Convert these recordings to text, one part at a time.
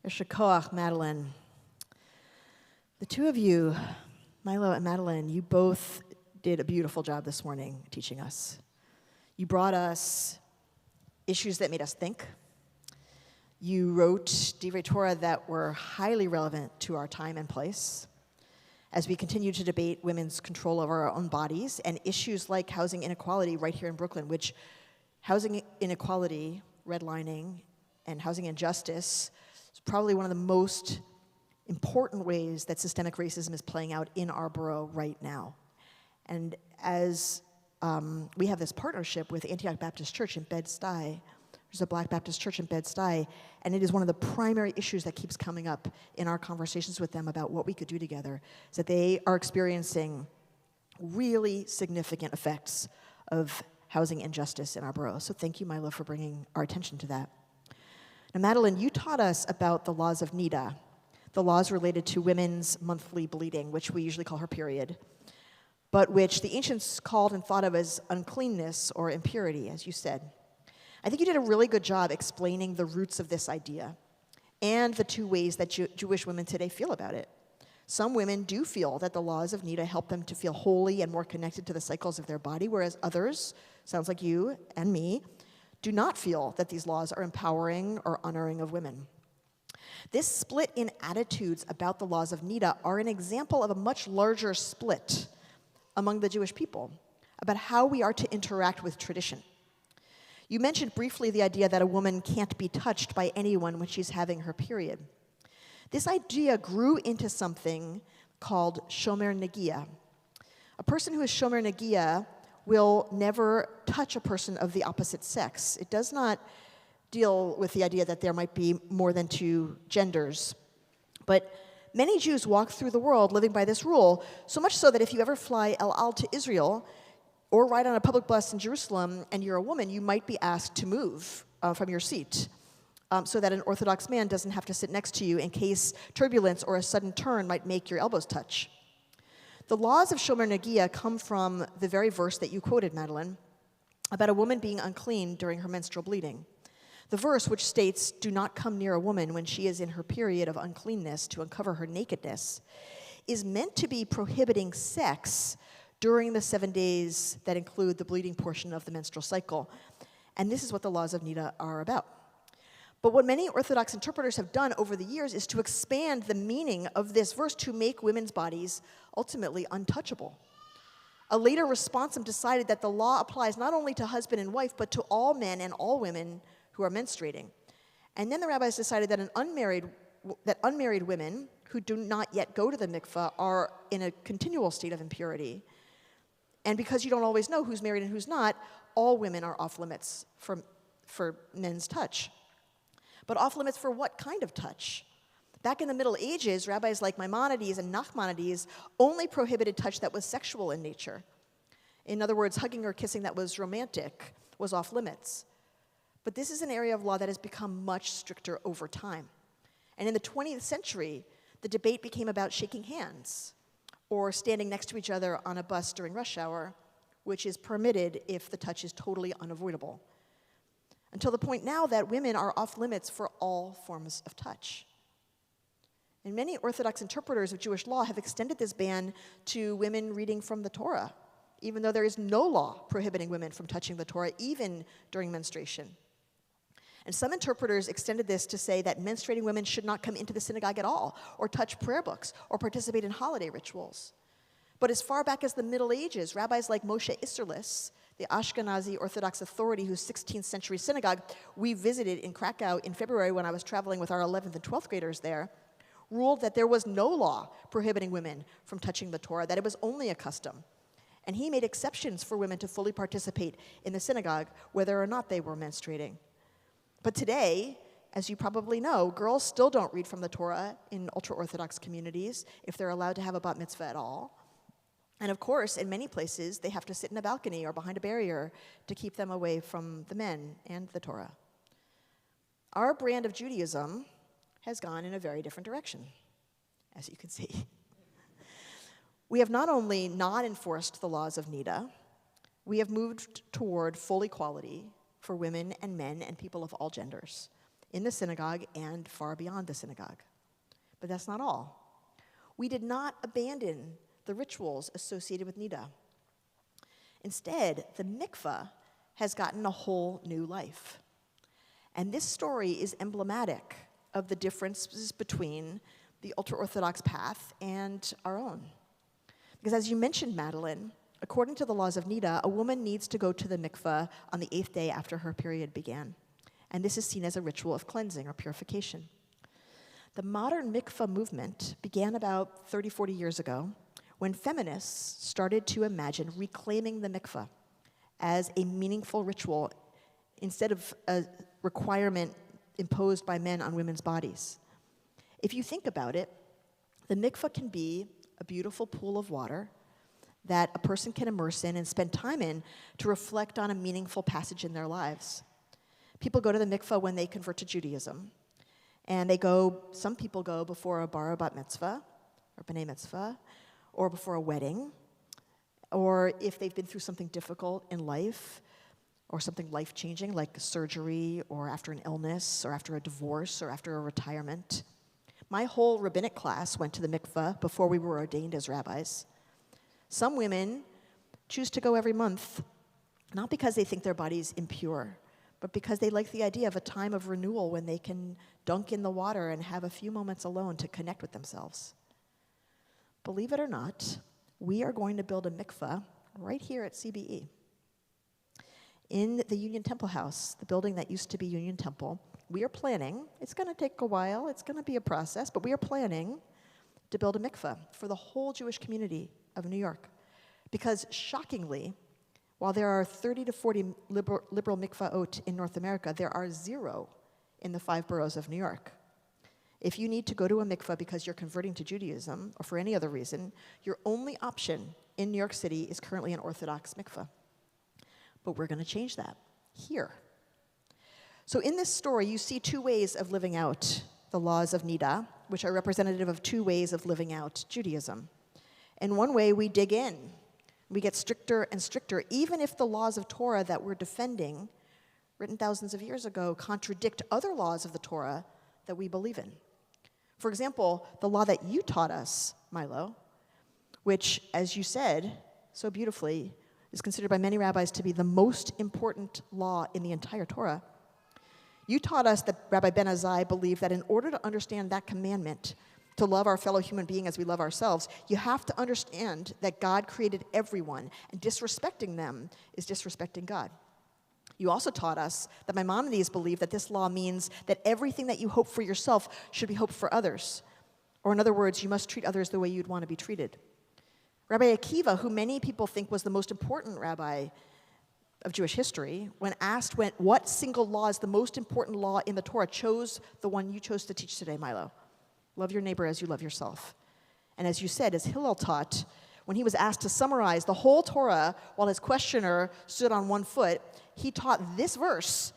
Yasher Koach, Madeline. The two of you, Milo and Madeline, you both did a beautiful job this morning teaching us. You brought us issues that made us think. You wrote divrei Torah that were highly relevant to our time and place as we continue to debate women's control over our own bodies and issues like housing inequality right here in Brooklyn, which housing inequality, redlining, and housing injustice is probably one of the most important ways that systemic racism is playing out in our borough right now. And as we have this partnership with Antioch Baptist Church in Bed-Stuy, there's a Black Baptist church in Bed-Stuy, and it is one of the primary issues that keeps coming up in our conversations with them about what we could do together, is that they are experiencing really significant effects of housing injustice in our borough. So thank you, Milo, for bringing our attention to that. Now, Madeline, you taught us about the laws of Nida, the laws related to women's monthly bleeding, which we usually call her period, but which the ancients called and thought of as uncleanness or impurity, as you said. I think you did a really good job explaining the roots of this idea and the two ways that Jewish women today feel about it. Some women do feel that the laws of Nida help them to feel holy and more connected to the cycles of their body, whereas others, sounds like you and me, do not feel that these laws are empowering or honoring of women. This split in attitudes about the laws of Nida are an example of a much larger split among the Jewish people about how we are to interact with tradition. You mentioned briefly the idea that a woman can't be touched by anyone when she's having her period. This idea grew into something called shomer negia. A person who is shomer negia will never touch a person of the opposite sex. It does not deal with the idea that there might be more than two genders. But many Jews walk through the world living by this rule, so much so that if you ever fly El Al to Israel or ride on a public bus in Jerusalem and you're a woman, you might be asked to move from your seat so that an Orthodox man doesn't have to sit next to you in case turbulence or a sudden turn might make your elbows touch. The laws of shomer negia come from the very verse that you quoted, Madeline, about a woman being unclean during her menstrual bleeding. The verse, which states, "Do not come near a woman when she is in her period of uncleanness to uncover her nakedness," is meant to be prohibiting sex during the 7 days that include the bleeding portion of the menstrual cycle. And this is what the laws of Nida are about. But what many Orthodox interpreters have done over the years is to expand the meaning of this verse to make women's bodies ultimately untouchable. A later responsum decided that the law applies not only to husband and wife, but to all men and all women who are menstruating. And then the rabbis decided that unmarried women who do not yet go to the mikveh are in a continual state of impurity. And because you don't always know who's married and who's not, all women are off limits for men's touch. But off limits for what kind of touch? Back in the Middle Ages, rabbis like Maimonides and Nachmanides only prohibited touch that was sexual in nature. In other words, hugging or kissing that was romantic was off limits. But this is an area of law that has become much stricter over time. And in the 20th century, the debate became about shaking hands or standing next to each other on a bus during rush hour, which is permitted if the touch is totally unavoidable. Until the point now that women are off limits for all forms of touch. And many Orthodox interpreters of Jewish law have extended this ban to women reading from the Torah, even though there is no law prohibiting women from touching the Torah, even during menstruation. And some interpreters extended this to say that menstruating women should not come into the synagogue at all, or touch prayer books, or participate in holiday rituals. But as far back as the Middle Ages, rabbis like Moshe Isserles, the Ashkenazi Orthodox authority whose 16th century synagogue we visited in Krakow in February when I was traveling with our 11th and 12th graders there, ruled that there was no law prohibiting women from touching the Torah, that it was only a custom. And he made exceptions for women to fully participate in the synagogue, whether or not they were menstruating. But today, as you probably know, girls still don't read from the Torah in ultra-Orthodox communities if they're allowed to have a bat mitzvah at all. And of course, in many places, they have to sit in a balcony or behind a barrier to keep them away from the men and the Torah. Our brand of Judaism has gone in a very different direction, as you can see. We have not only not enforced the laws of Nida, we have moved toward full equality for women and men and people of all genders in the synagogue and far beyond the synagogue. But that's not all. We did not abandon the rituals associated with Nida. Instead, the mikveh has gotten a whole new life. And this story is emblematic of the differences between the ultra-Orthodox path and our own. Because as you mentioned, Madeline, according to the laws of Nida, a woman needs to go to the mikveh on the 8th day after her period began. And this is seen as a ritual of cleansing or purification. The modern mikveh movement began about 30, 40 years ago when feminists started to imagine reclaiming the mikveh as a meaningful ritual instead of a requirement imposed by men on women's bodies. If you think about it, the mikveh can be a beautiful pool of water that a person can immerse in and spend time in to reflect on a meaningful passage in their lives. People go to the mikveh when they convert to Judaism. And some people go before a bar or bat mitzvah, or b'nai mitzvah, or before a wedding, or if they've been through something difficult in life, or something life-changing like surgery, or after an illness, or after a divorce, or after a retirement. My whole rabbinic class went to the mikveh before we were ordained as rabbis. Some women choose to go every month, not because they think their body's impure, but because they like the idea of a time of renewal when they can dunk in the water and have a few moments alone to connect with themselves. Believe it or not, we are going to build a mikveh right here at CBE. In the Union Temple House, the building that used to be Union Temple, we are planning, it's going to take a while, it's going to be a process, but we are planning to build a mikveh for the whole Jewish community of New York. Because shockingly, while there are 30 to 40 liberal mikvahot in North America, there are 0 in the 5 boroughs of New York. If you need to go to a mikveh because you're converting to Judaism or for any other reason, your only option in New York City is currently an Orthodox mikveh. But we're going to change that here. So in this story, you see 2 ways of living out the laws of Nida, which are representative of 2 ways of living out Judaism. In one way, we dig in. We get stricter and stricter, even if the laws of Torah that we're defending, written thousands of years ago, contradict other laws of the Torah that we believe in. For example, the law that you taught us, Milo, which, as you said so beautifully, is considered by many rabbis to be the most important law in the entire Torah. You taught us that Rabbi Ben Azai believed that in order to understand that commandment, to love our fellow human being as we love ourselves, you have to understand that God created everyone, and disrespecting them is disrespecting God. You also taught us that Maimonides believed that this law means that everything that you hope for yourself should be hoped for others. Or in other words, you must treat others the way you'd want to be treated. Rabbi Akiva, who many people think was the most important rabbi of Jewish history, when asked what single law is the most important law in the Torah, chose the one you chose to teach today, Milo. Love your neighbor as you love yourself. And as you said, as Hillel taught, when he was asked to summarize the whole Torah while his questioner stood on one foot, he taught this verse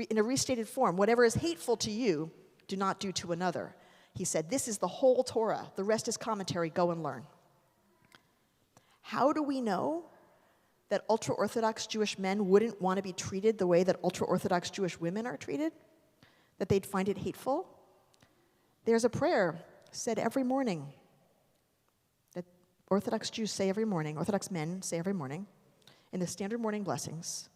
in a restated form: whatever is hateful to you, do not do to another. He said, this is the whole Torah. The rest is commentary. Go and learn. How do we know that ultra-Orthodox Jewish men wouldn't want to be treated the way that ultra-Orthodox Jewish women are treated? That they'd find it hateful? There's a prayer said every morning that Orthodox Jews say every morning, Orthodox men say every morning, in the standard morning blessings.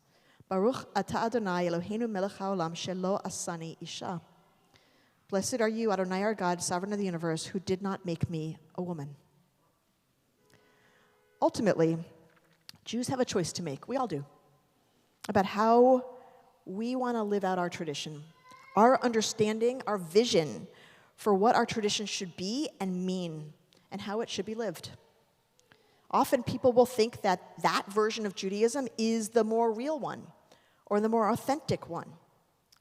Baruch atah Adonai Eloheinu melech haolam shelo asani isha. Blessed are you, Adonai our God, sovereign of the universe, who did not make me a woman. Ultimately, Jews have a choice to make, we all do, about how we want to live out our tradition, our understanding, our vision for what our tradition should be and mean, and how it should be lived. Often people will think that that version of Judaism is the more real one, or the more authentic one,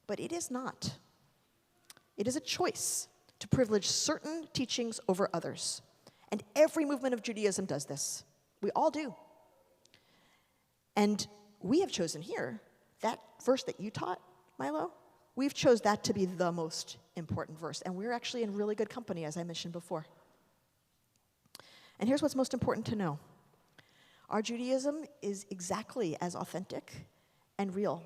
but it is not. It is a choice to privilege certain teachings over others, and every movement of Judaism does this. We all do. And we have chosen here, that verse that you taught, Milo, we've chose that to be the most important verse. And we're actually in really good company, as I mentioned before. And here's what's most important to know. Our Judaism is exactly as authentic and real,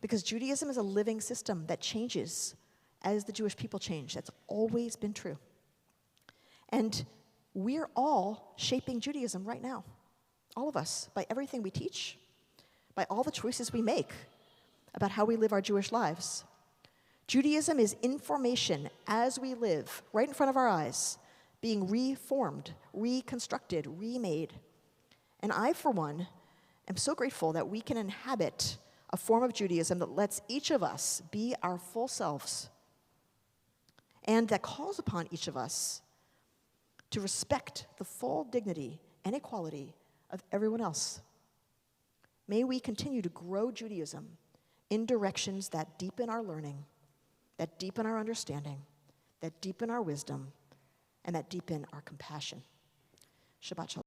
because Judaism is a living system that changes as the Jewish people change. That's always been true. And we're all shaping Judaism right now, all of us, by everything we teach, by all the choices we make about how we live our Jewish lives. Judaism is information as we live, right in front of our eyes, being reformed, reconstructed, remade. And I, for one, am so grateful that we can inhabit a form of Judaism that lets each of us be our full selves and that calls upon each of us to respect the full dignity and equality of everyone else. May we continue to grow Judaism in directions that deepen our learning, that deepen our understanding, that deepen our wisdom, and that deepen our compassion. Shabbat shalom.